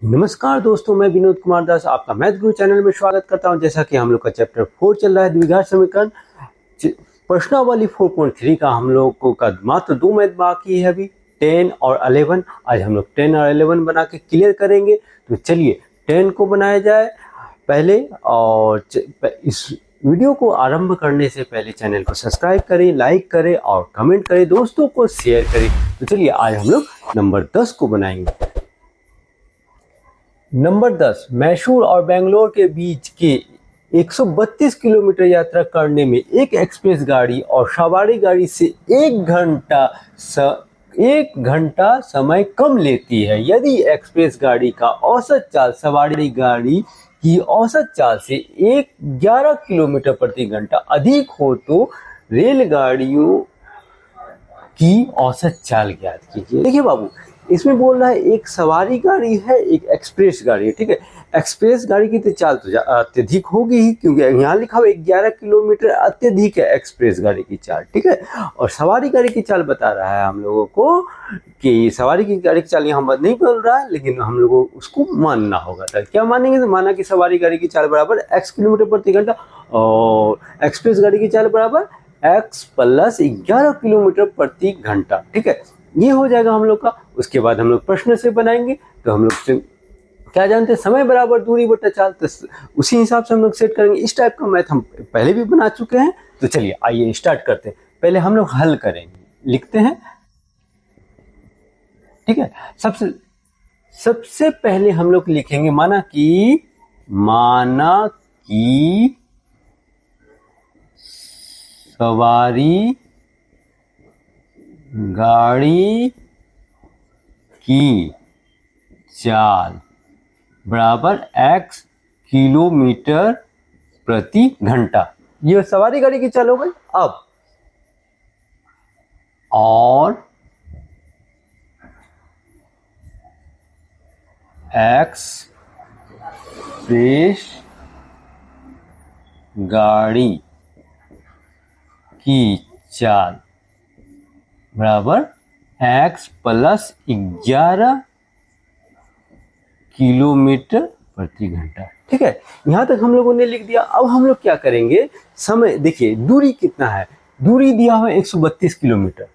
नमस्कार दोस्तों, मैं विनोद कुमार दास आपका मैथ गुरु चैनल में स्वागत करता हूं। जैसा कि हम लोग का चैप्टर 4 चल रहा है, द्विघात समीकरण प्रश्नावली 4.3 का हम लोगों का मात्र 2 मैथ बाकी है अभी, 10 और 11। आज हम लोग 10 और 11 बना के क्लियर करेंगे। तो चलिए 10 को बनाया जाए पहले। और इस वीडियो को आरंभ करने से पहले चैनल को सब्सक्राइब करें, लाइक करें और कमेंट करें, दोस्तों को शेयर करें। तो चलिए आज हम लोग नंबर 10 को बनाएंगे। नंबर 10, मैसूर और बेंगलोर के बीच के 132 किलोमीटर यात्रा करने में एक एक्सप्रेस गाड़ी और सवारी गाड़ी से एक घंटा समय कम लेती है। यदि एक्सप्रेस गाड़ी का औसत चाल सवारी गाड़ी की औसत चाल से 11 किलोमीटर प्रति घंटा अधिक हो तो रेलगाड़ियों की औसत चाल ज्ञात कीजिए। देखिए बाबू, इसमें बोल रहा है एक सवारी गाड़ी है, एक एक्सप्रेस गाड़ी है। ठीक है, एक्सप्रेस गाड़ी की तो चाल तो अत्यधिक होगी ही, क्योंकि यहाँ लिखा हुआ 11 किलोमीटर अत्यधिक है एक्सप्रेस गाड़ी की चाल। ठीक है, और सवारी गाड़ी की चाल बता रहा है हम लोगों को कि सवारी की गाड़ी की चाल यहाँ पर नहीं बोल रहा है, लेकिन हम लोगों को उसको मानना होगा। तो क्या मानेंगे? तो माना कि सवारी गाड़ी की चाल बराबर x किलोमीटर प्रति घंटा और एक्सप्रेस गाड़ी की चाल बराबर x प्लस 11 किलोमीटर प्रति घंटा। ठीक है, ये हो जाएगा हम लोग का। उसके बाद हम लोग प्रश्न से बनाएंगे। तो हम लोग से क्या जानते हैं, समय बराबर दूरी बटा चाल। तो उसी हिसाब से हम लोग सेट करेंगे। इस टाइप का मैथ हम पहले भी बना चुके हैं। तो चलिए आइए स्टार्ट करते हैं। पहले हम लोग हल करेंगे, लिखते हैं। ठीक है, सबसे पहले हम लोग लिखेंगे माना कि सवारी गाड़ी की चाल बराबर x किलोमीटर प्रति घंटा। ये सवारी गाड़ी की चाल हो गई। अब और एक्सप्रेस गाड़ी की चाल बराबर x प्लस 11 किलोमीटर प्रति घंटा। ठीक है, यहां तक हम लोगों ने लिख दिया। अब हम लोग क्या करेंगे, समय देखिए दूरी कितना है। दूरी दिया हुआ 132 किलोमीटर,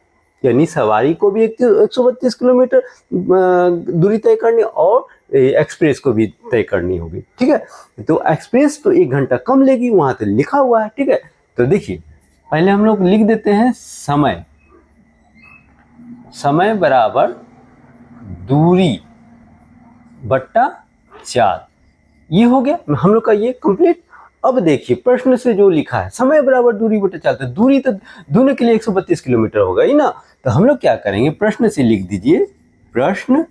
यानी सवारी को भी 132 किलोमीटर दूरी तय करनी और एक्सप्रेस को भी तय करनी होगी। ठीक है, तो एक्सप्रेस तो 1 घंटा कम लेगी, वहां तो लिखा हुआ है। ठीक है, तो देखिए पहले हम लोग लिख देते हैं समय बराबर दूरी बट्टा चाल। ये हो गया हम लोग का, ये कंप्लीट। अब देखिए प्रश्न से जो लिखा है समय बराबर दूरी बट्टा चाल, तो दूरी तो दोनों के लिए 132 किलोमीटर होगा ही ना। तो हम लोग क्या करेंगे, प्रश्न से लिख दीजिए। प्रश्न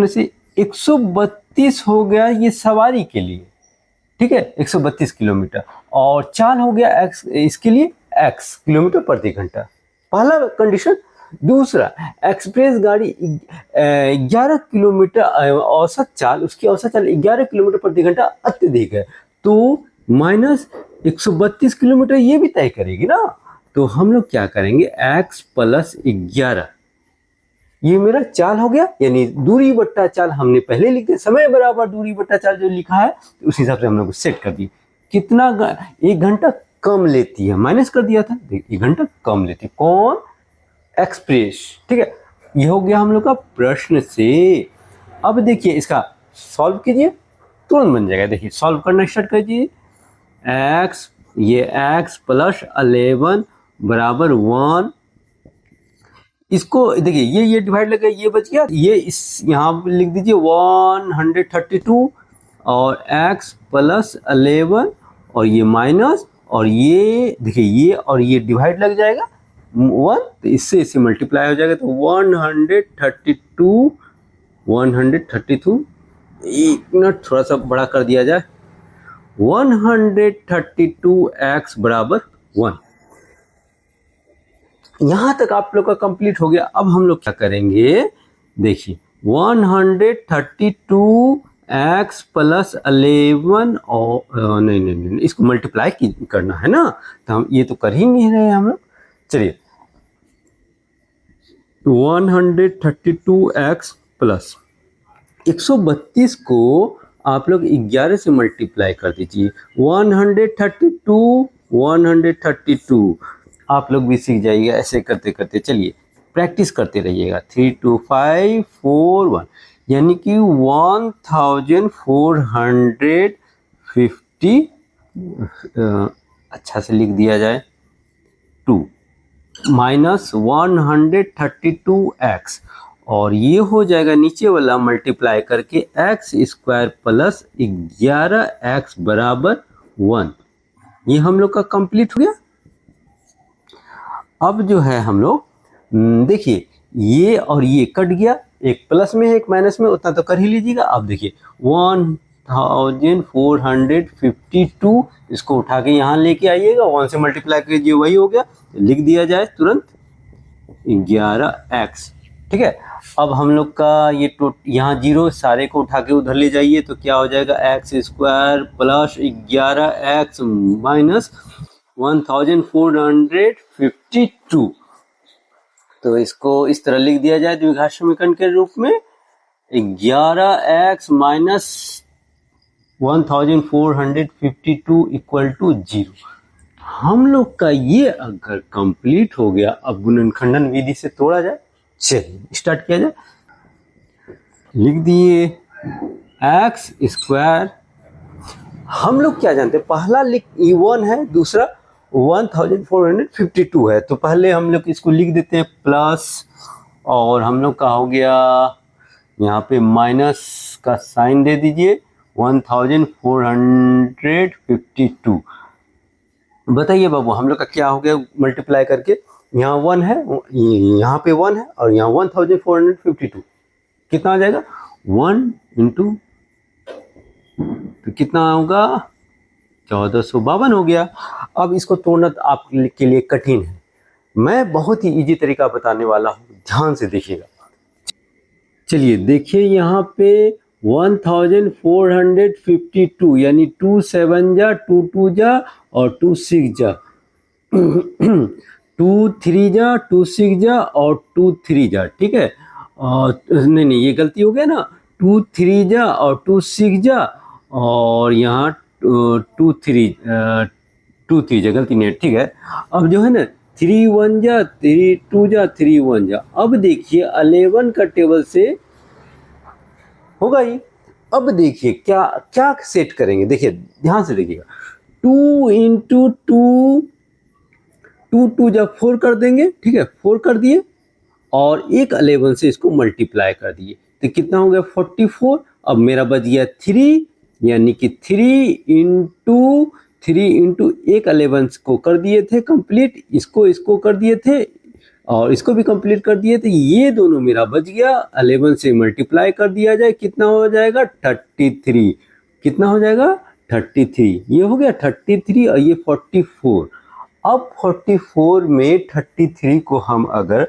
से 132 हो गया ये सवारी के लिए। ठीक है, 132 किलोमीटर और चाल हो गया x, इसके लिए x किलोमीटर प्रति घंटा, पहला कंडीशन। दूसरा, एक्सप्रेस गाड़ी 11 किलोमीटर औसत चाल, उसकी औसत चाल 11 किलोमीटर प्रति घंटा अत्यधिक है, तो माइनस 132 किलोमीटर ये भी तय करेगी ना। तो हम लोग क्या करेंगे, x प्लस 11 ये मेरा चाल हो गया, यानी दूरी बट्टा चाल हमने पहले लिख दिया। समय बराबर दूरी बट्टा चाल जो लिखा है उस हिसाब से हम लोग सेट कर दिए। कितना 1 घंटा कम लेती है, माइनस कर दिया था, 1 घंटा कम लेती है। कौन? एक्सप्रेस। ठीक है, ये हो गया हम लोग का प्रश्न से। अब देखिए इसका सॉल्व कीजिए, तुरंत बन जाएगा। देखिए सॉल्व करना स्टार्ट कीजिए। x प्लस 11 बराबर 1। इसको देखिए ये डिवाइड लगा, ये बच गया। ये इस यहाँ लिख दीजिए 132 और x प्लस 11 और ये माइनस, और ये देखिए ये और ये डिवाइड लग जाएगा 1, तो इससे मल्टीप्लाई हो जाएगा। तो 132 एक मिनट थोड़ा सा बड़ा कर दिया जाए, 132x बराबर 1। यहां तक आप लोग का कंप्लीट हो गया। अब हम लोग क्या करेंगे, देखिए 132x प्लस 11 और नहीं, इसको मल्टीप्लाई करना है ना, तो हम ये तो कर ही नहीं रहे हम लोग। चलिए 132x प्लस 132 को आप लोग 11 से मल्टीप्लाई कर दीजिए, 132 आप लोग भी सीख जाइएगा ऐसे करते करते। चलिए प्रैक्टिस करते रहिएगा। 3 2 5 4 1 यानी कि 1450 अच्छा से लिख दिया जाए 2 माइनस 132x और ये हो जाएगा नीचे वाला मल्टीप्लाई करके एक्स स्क्वायर प्लस 11x बराबर 1। ये हम लोग का कंप्लीट हो गया। अब जो है हम लोग देखिए ये और ये कट गया, एक प्लस में है एक माइनस में, उतना तो कर ही लीजिएगा। अब देखिए 1452 इसको उठा के यहाँ लेके आइएगा, 1 से मल्टीप्लाई कीजिए वही हो गया, लिख दिया जाए तुरंत 11x। ठीक है, अब हम लोग का ये यहाँ जीरो सारे को उठा के उधर ले जाइए तो क्या हो जाएगा x square plus 11x minus 1452। तो इसको इस तरह लिख दिया जाए द्विघात समीकरण के रूप में 11x माइनस 1452 इक्वल टू 0। हम लोग का ये अगर कंप्लीट हो गया, अब गुणनखंडन विधि से तोड़ा जाए। चलिए स्टार्ट किया जाए। लिख दिए एक्स स्क्वायर, हम लोग क्या जानते हैं, पहला लिख E1 है, दूसरा 1452 है, तो पहले हम लोग इसको लिख देते हैं प्लस, और हम लोग का हो गया यहाँ पे माइनस का साइन दे दीजिए 1452। बताइए बाबू हम लोग का क्या हो गया मल्टीप्लाई करके, यहाँ 1 है, यहाँ पे 1 है और यहाँ 1452, कितना आ जाएगा 1 इंटू, तो कितना होगा 1452 हो गया। अब इसको तोड़ना आपके लिए कठिन है, मैं बहुत ही इजी तरीका बताने वाला हूँ, ध्यान से देखिएगा। चलिए देखिए यहाँ पे 1452 यानी 2 7 जा 2 2 जा और 2 6 जा 2 3 जा 2 6 जा और 2 3 जा। ठीक है, नहीं ये गलती हो गया ना, 2 3 जा और 2 6 जा और यहाँ 2 3 जा, गलती नहीं है। ठीक है, अब जो है ना 3 1 जा 3 2 जा 3 1 जा। अब देखिए 11 का टेबल से होगा ही। अब देखिए क्या क्या सेट करेंगे, देखिए ध्यान से देखिएगा, 2 इंटू 2 2 2 जा 4 कर देंगे। ठीक है, 4 कर दिए और एक 11 से इसको मल्टीप्लाई कर दिए तो कितना हो गया 44। अब मेरा बच गया 3 यानी कि 3 इंटू एक 11 को कर दिए थे कंप्लीट, इसको कर दिए थे और इसको भी कंप्लीट कर दिए थे, ये दोनों मेरा बच गया। 11 से मल्टीप्लाई कर दिया जाए कितना हो जाएगा 33, कितना हो जाएगा 33, ये हो गया 33 और ये 44। अब 44 में 33 को हम अगर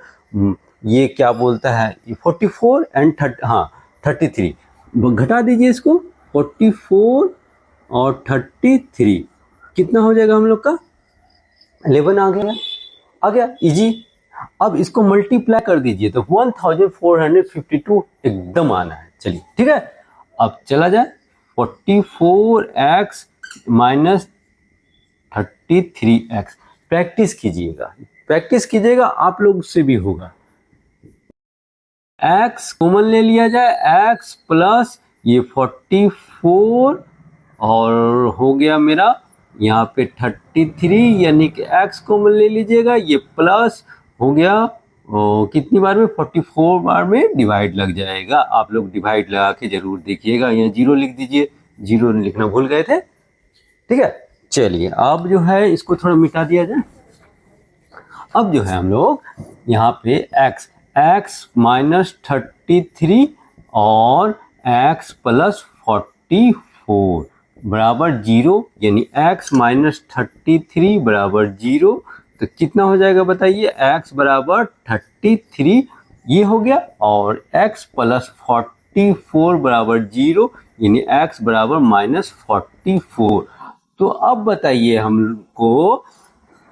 ये क्या बोलता है 44 एंड 33 घटा दीजिए इसको, 44 और 33 कितना हो जाएगा हम लोग का 11 आ गया इजी। अब इसको मल्टीप्लाई कर दीजिए तो 1452 एकदम आना है। चलिए ठीक है, अब चला जाए 44x माइनस 33x। प्रैक्टिस कीजिएगा आप लोग से भी होगा। x कॉमन ले लिया जाए, x प्लस ये 44 और हो गया मेरा यहाँ पे 33 यानी कि x कॉमन ले लीजिएगा, ये प्लस हो गया कितनी बार में 44 बार में डिवाइड लग जाएगा। आप लोग डिवाइड लगा के जरूर देखिएगा। यहाँ 0 लिख दीजिए, 0 लिखना भूल गए थे। ठीक है, चलिए अब जो है इसको थोड़ा मिटा दिया जाए। अब जो है हम लोग यहाँ पे x माइनस 33 और x प्लस 44 बराबर 0 यानी x माइनस 33 बराबर 0, तो कितना हो जाएगा बताइए, x बराबर 33 ये हो गया और x प्लस 44 बराबर 0 यानी x बराबर माइनस 44। तो अब बताइए हमको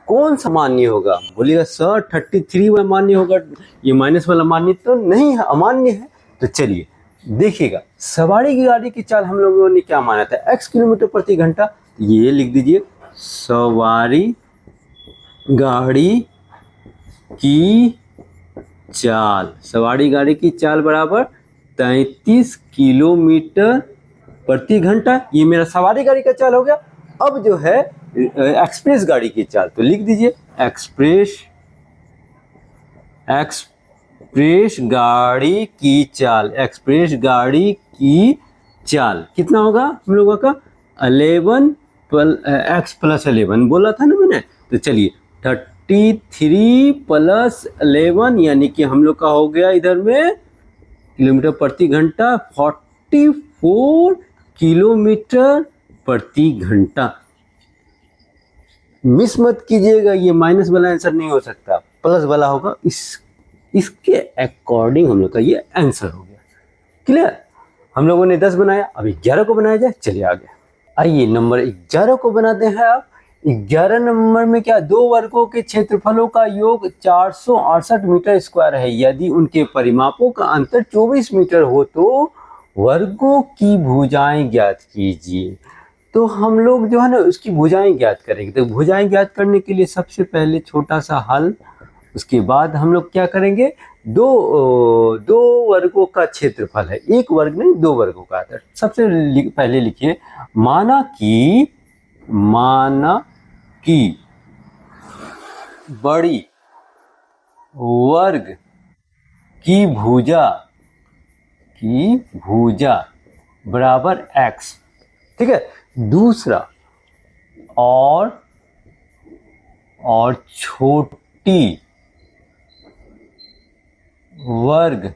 कौन सा मान्य होगा, बोलिएगा सर 33 में मान्य होगा, ये माइनस वाला मान्य तो नहीं है, अमान्य है। तो चलिए देखिएगा, सवारी की गाड़ी की चाल हम लोगों ने क्या माना था, x किलोमीटर प्रति घंटा। ये लिख दीजिए, सवारी गाड़ी की चाल, सवारी गाड़ी की चाल बराबर 33 किलोमीटर प्रति घंटा। ये मेरा सवारी गाड़ी का चाल हो गया। अब जो है एक्सप्रेस गाड़ी की चाल, तो लिख दीजिए एक्सप्रेस गाड़ी की चाल, एक्सप्रेस गाड़ी की चाल कितना होगा हम लोगों का, 11 x + 11 बोला था ना मैंने। तो चलिए 33 + 11 यानी कि हम लोग का हो गया इधर में किलोमीटर प्रति घंटा 44 किलोमीटर प्रति घंटा। मिस मत कीजिएगा, ये माइनस वाला आंसर नहीं हो सकता, प्लस वाला होगा। इसके अकॉर्डिंग हम लोग का ये आंसर हो गया। क्लियर? हम लोगों ने 10 बनाया, अब 11 को बनाया जाए। चलिए आगे आइए, नंबर 11 को बनाते हैं। आप 11 नंबर में क्या, दो वर्गों के क्षेत्रफलों का योग 468 मीटर स्क्वायर है। यदि उनके परिमापों का अंतर 24 मीटर हो तो वर्गों की भुजाएं ज्ञात कीजिए। तो हम लोग जो है ना उसकी भुजाएं ज्ञात करेंगे। तो भुजाएं ज्ञात करने के लिए सबसे पहले छोटा सा हल, उसके बाद हम लोग क्या करेंगे, दो वर्गों का क्षेत्रफल है, एक वर्ग नहीं दो वर्गों का। सबसे पहले लिखिए, माना कि बड़ी वर्ग की भुजा बराबर x। ठीक है। दूसरा, और छोटी वर्ग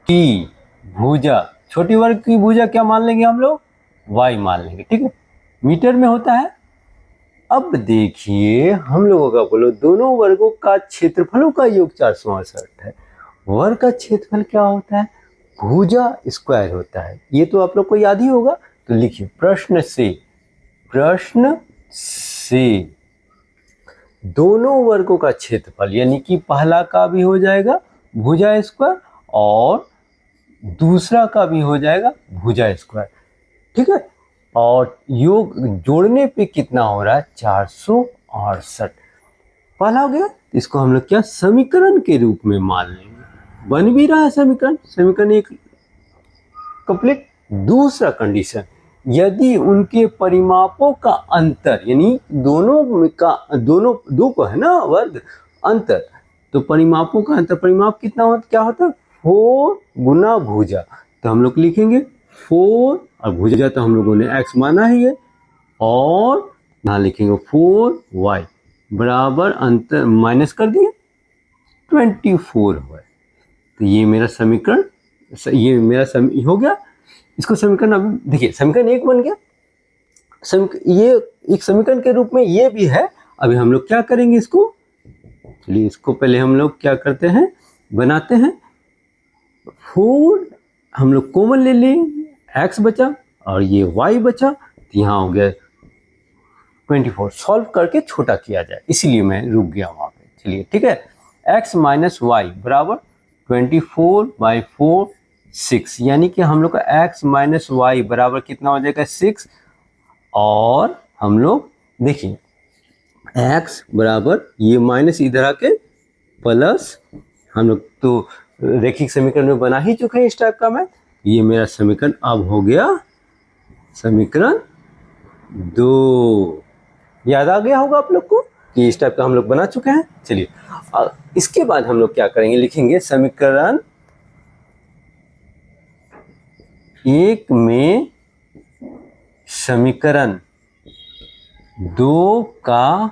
की भुजा, छोटी वर्ग की भुजा क्या मान लेंगे हम लोग, y मान लेंगे। ठीक है, मीटर में होता है। अब देखिए हम लोगों का बोलो, दोनों वर्गों का क्षेत्रफलों का योग 468 है। वर्ग का क्षेत्रफल क्या होता है, भुजा स्क्वायर होता है। ये तो आप लोग को याद ही होगा। तो लिखिए, प्रश्न से दोनों वर्गों का क्षेत्रफल, यानी कि पहला का भी हो जाएगा भुजा स्क्वायर और दूसरा का भी हो जाएगा भुजा स्क्वायर। ठीक है, और योग जोड़ने पे कितना हो रहा है, 468। पहला हो गया, इसको हम लोग क्या समीकरण के रूप में मान लेंगे। बन भी रहा है समीकरण एक कंप्लीट। दूसरा कंडीशन, यदि उनके परिमापों का अंतर, यानी दो को है ना वर्ग अंतर, तो परिमापों का अंतर, परिमाप कितना होता, क्या होता है, 4 गुना भुजा। तो हम लोग लिखेंगे 4 और भुजा तो हम लोगों ने x माना ही है, और यहाँ लिखेंगे 4y बराबर अंतर माइनस कर दिए 24 है। तो ये मेरा समीकरण, हो गया। इसको समीकरण, अब देखिए समीकरण एक बन गया। ये एक समीकरण के रूप में ये भी है। अभी हम लोग क्या करेंगे, इसको चलिए, इसको पहले हम लोग क्या करते हैं, बनाते हैं। 4 हम लोग कॉमन ले लें, x बचा और ये y बचा, तो यहाँ हो गया 24। सॉल्व करके छोटा किया जाए, इसीलिए मैं रुक गया वहां पे। चलिए ठीक है, x - y बराबर 24/4 6, यानी कि हम लोग का x - y बराबर कितना हो जाएगा, 6। और हम लोग देखिए x बराबर ये माइनस इधर आके प्लस, हम लोग तो रैखिक समीकरण में बना ही चुके हैं इस टाइप का। मैं ये मेरा समीकरण अब हो गया समीकरण 2। याद आ गया होगा आप लोग को कि इस टाइप का हम लोग बना चुके हैं। चलिए इसके बाद हम लोग क्या करेंगे, लिखेंगे समीकरण 1 में समीकरण 2 का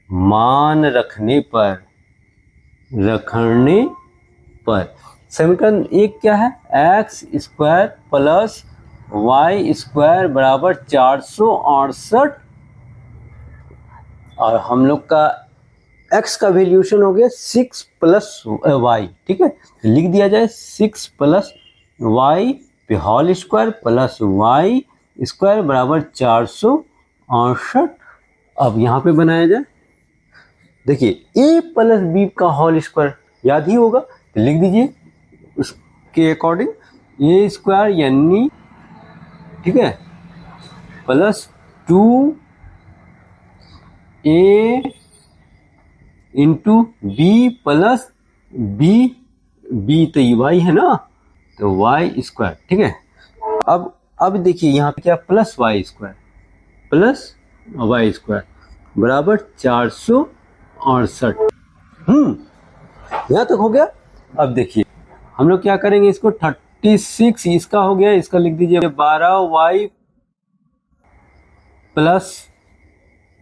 मान रखने पर समीकरण 1 क्या है, x² प्लस y² बराबर 468, और हम लोग का x का वैल्यूशन हो गया 6 + y। ठीक है, लिख दिया जाए 6 + y पे होल स्क्वायर प्लस y² बराबर 468। अब यहाँ पे बनाया जाए, देखिए a + b का होल स्क्वायर याद ही होगा, तो लिख दीजिए उसके अकॉर्डिंग ए स्क्वायर यानी, ठीक है, plus 2a into b plus b तो ये y है ना, तो y स्क्वायर, ठीक है। अब देखिए यहाँ पे क्या, प्लस y स्क्वायर बराबर 468। यहाँ तक हो गया। अब देखिए हम लोग क्या करेंगे, इसको 36 इसका हो गया, इसका लिख दीजिए 12y प्लस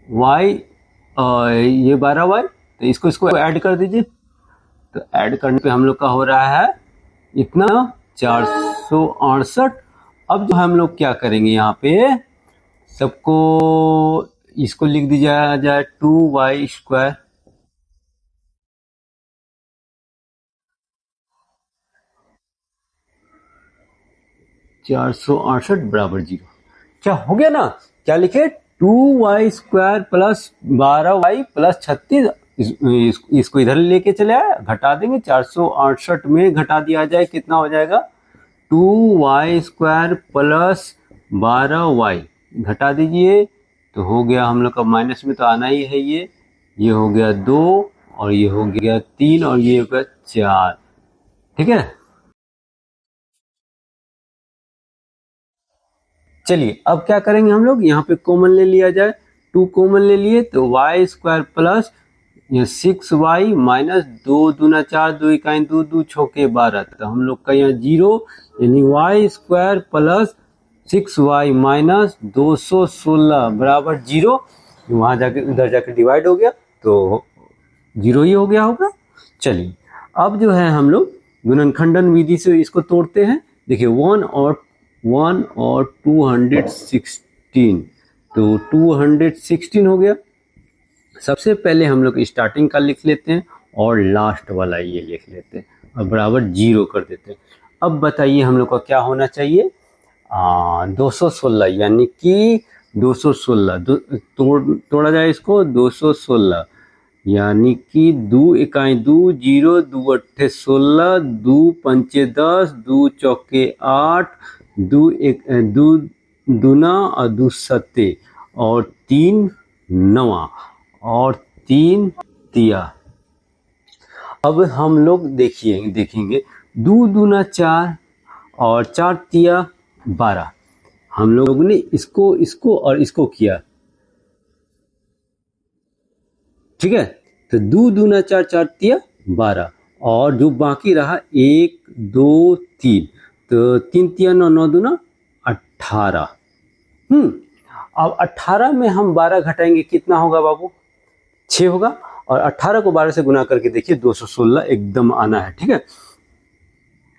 y, ये 12y, तो इसको ऐड कर दीजिए। तो ऐड करने पे हम लोग का हो रहा है इतना 468। अब जो हम लोग क्या करेंगे, यहाँ पे सबको इसको लिख दिया जाए 2y स्क्वायर, बराबर 0। क्या हो गया ना, क्या लिखे, 2y square plus 12y plus 36, इसको इधर लेके चले आए, घटा देंगे, 468 में घटा दिया जाए कितना हो जाएगा, 2y स्क्वायर प्लस 12y, घटा दीजिए तो हो गया हम लोग का, माइनस में तो आना ही है, ये हो गया 2 और ये हो गया 3 और ये हो गया 4, ठीक है। चलिए अब क्या करेंगे हम लोग, यहाँ पे कॉमन ले लिया जाए, 2 कॉमन ले लिए तो y square plus 6y minus 2 दूना 4, 2 इकाई 2, 2 छोके 12, तो हम लोग का यहाँ 0 यानी y square plus 6y minus 216 बराबर 0। वहां जाके उधर जाके डिवाइड हो गया तो 0 ही हो गया होगा। चलिए अब जो है हम लोग गुणनखंडन विधि से इसको तोड़ते हैं। देखिए 1 और 216, तो 216 हो गया। सबसे पहले हम लोग स्टार्टिंग का लिख लेते हैं और लास्ट वाला ये लिख लेते हैं और बराबर 0 कर देते हैं। अब बताइए हम लोग का क्या होना चाहिए, 216 यानी कि 216 तोड़ा जाए इसको, 216 यानी कि 2 इकाई 2, 0, 2 अट्ठे 16, 2 पंचे 10, 2 चौके 8, 2 दूना और 2 सत्ते और 3 नवा और 3 तिया। अब हम लोग देखेंगे 2 दूना 4 और 4 तिया 12। हम लोग ने इसको और इसको किया, ठीक है। तो 2 दूना 4, 4 तिया 12 और जो बाकी रहा 1 2 3, तो 3 तिया 9, 9 दूना 18। अब 18 में हम 12 घटाएंगे, कितना होगा बाबू, 6 होगा। और 18 को 12 से गुना करके देखिए 216 एकदम आना है, ठीक है।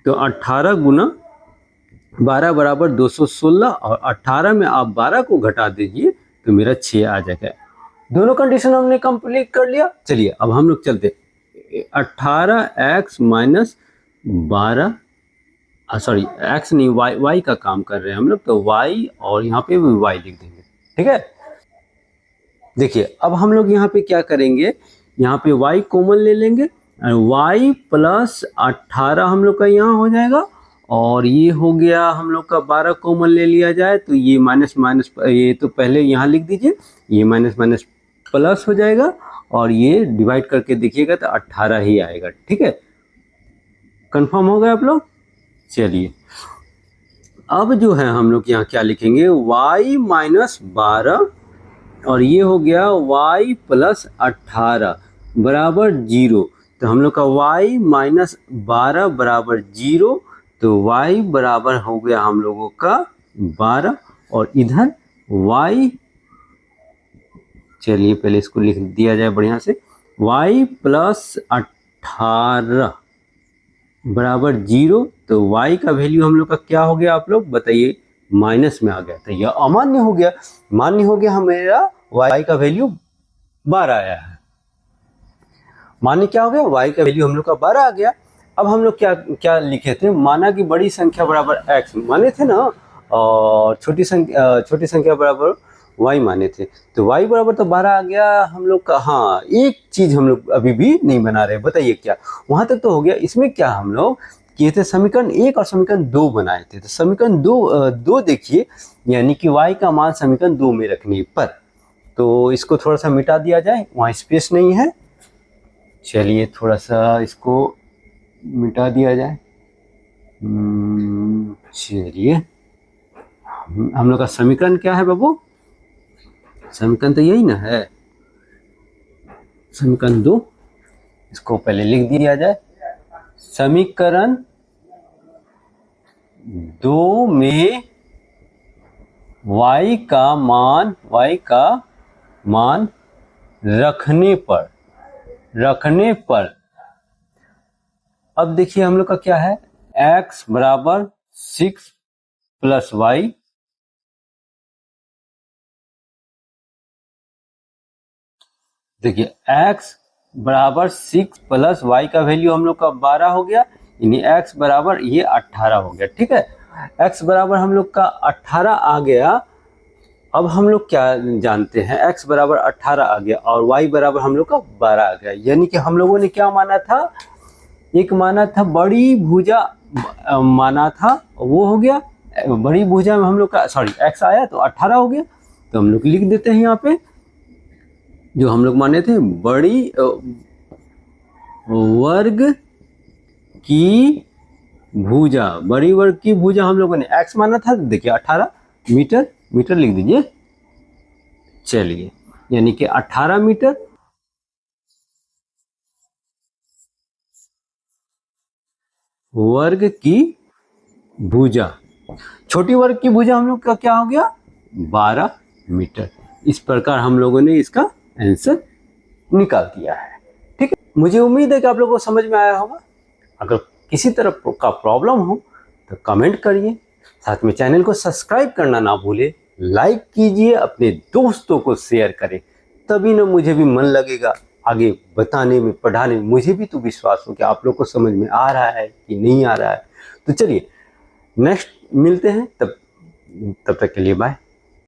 तो 18 गुना 12 बराबर 216 और 18 में आप 12 को घटा दीजिए तो मेरा 6 आ जाएगा। दोनों कंडीशन हमने कंप्लीट कर लिया। चलिए अब हम लोग चलते 18x माइनस 12, सॉरी x नहीं y का काम कर रहे हैं हम लोग, तो y और यहाँ पे भी y लिख देंगे, ठीक है। देखिए अब हम लोग यहाँ पे क्या करेंगे, यहाँ पे y कॉमन ले लेंगे, y प्लस 18 हम लोग का यहाँ हो जाएगा और ये हो गया हम लोग का 12 कॉमन ले लिया जाए तो ये माइनस माइनस, ये तो पहले यहाँ लिख दीजिए, ये माइनस माइनस प्लस हो जाएगा और ये डिवाइड करके देखिएगा तो 18 ही आएगा, ठीक है। कंफर्म हो गया आप लोग। चलिए अब जो है हम लोग यहाँ क्या लिखेंगे, y माइनस 12 और ये हो गया y प्लस 18 बराबर 0। तो हम लोग का y माइनस 12 बराबर 0, तो y बराबर हो गया हम लोगों का 12 और इधर y, चलिए पहले इसको लिख दिया जाए बढ़िया से, y प्लस 18 बराबर 0। तो y का वैल्यू हम लोग का क्या हो गया, आप लोग बताइए, माइनस में आ गया, तो यह अमान्य हो गया। मान्य हो गया, हमेरा y का वैल्यू 12 आया है। मान्य क्या हो गया, y का वैल्यू हम लोग का 12 आ गया। अब हम लोग क्या लिखे थे, माना कि बड़ी संख्या बराबर x माने थे ना, और छोटी संख्या बराबर y माने थे, तो y बराबर तो 12 आ गया हम लोग का। हाँ, एक चीज हम लोग अभी भी नहीं बना रहे, बताइए क्या, वहां तक तो हो गया। इसमें क्या हम लोग किए थे, समीकरण 1 और समीकरण 2 बनाए थे। तो समीकरण 2 देखिए, यानी कि y का मान समीकरण 2 में रखने पर, तो इसको थोड़ा सा मिटा दिया जाए, वहाँ स्पेस नहीं है। चलिए थोड़ा सा इसको मिटा दिया जाए। चलिए, हम लोग का समीकरण क्या है बाबू? समीकरण तो यही ना है, समीकरण 2। इसको पहले लिख दिया जाए। समीकरण 2 में y का मान रखने पर, अब देखिए हम लोग का क्या है, x बराबर 6 प्लस वाई, देखिए x बराबर 6 प्लस वाई का वैल्यू हम लोग का 12 हो गया, यानी x बराबर ये 18 हो गया। ठीक है, x बराबर हम लोग का 18 आ गया। अब हम लोग क्या जानते हैं, x बराबर 18 आ गया और y बराबर हम लोग का 12 आ गया, यानी कि हम लोगों ने क्या माना था, एक माना था बड़ी भुजा माना था, वो हो गया। बड़ी भुजा में हम लोग का x आया तो 18 हो गया। तो हम लोग लिख देते हैं यहाँ पे, जो हम लोग माने थे बड़ी वर्ग की भुजा, बड़ी वर्ग की भुजा हम लोगों ने x माना था, तो देखिए 18 मीटर लिख दीजिए। चलिए, यानी कि 18 मीटर वर्ग की भुजा, छोटी वर्ग की भुजा हम लोग का क्या हो गया, 12 मीटर। इस प्रकार हम लोगों ने इसका आंसर निकाल दिया है। ठीक है, मुझे उम्मीद है कि आप लोगों को समझ में आया होगा। अगर किसी तरह का प्रॉब्लम हो तो कमेंट करिए, साथ में चैनल को सब्सक्राइब करना ना भूले, लाइक कीजिए, अपने दोस्तों को शेयर करें, तभी ना मुझे भी मन लगेगा आगे बताने में, पढ़ाने में। मुझे भी तो विश्वास हो कि आप लोग को समझ में आ रहा है कि नहीं आ रहा है। तो चलिए नेक्स्ट मिलते हैं, तब तक के लिए बाय।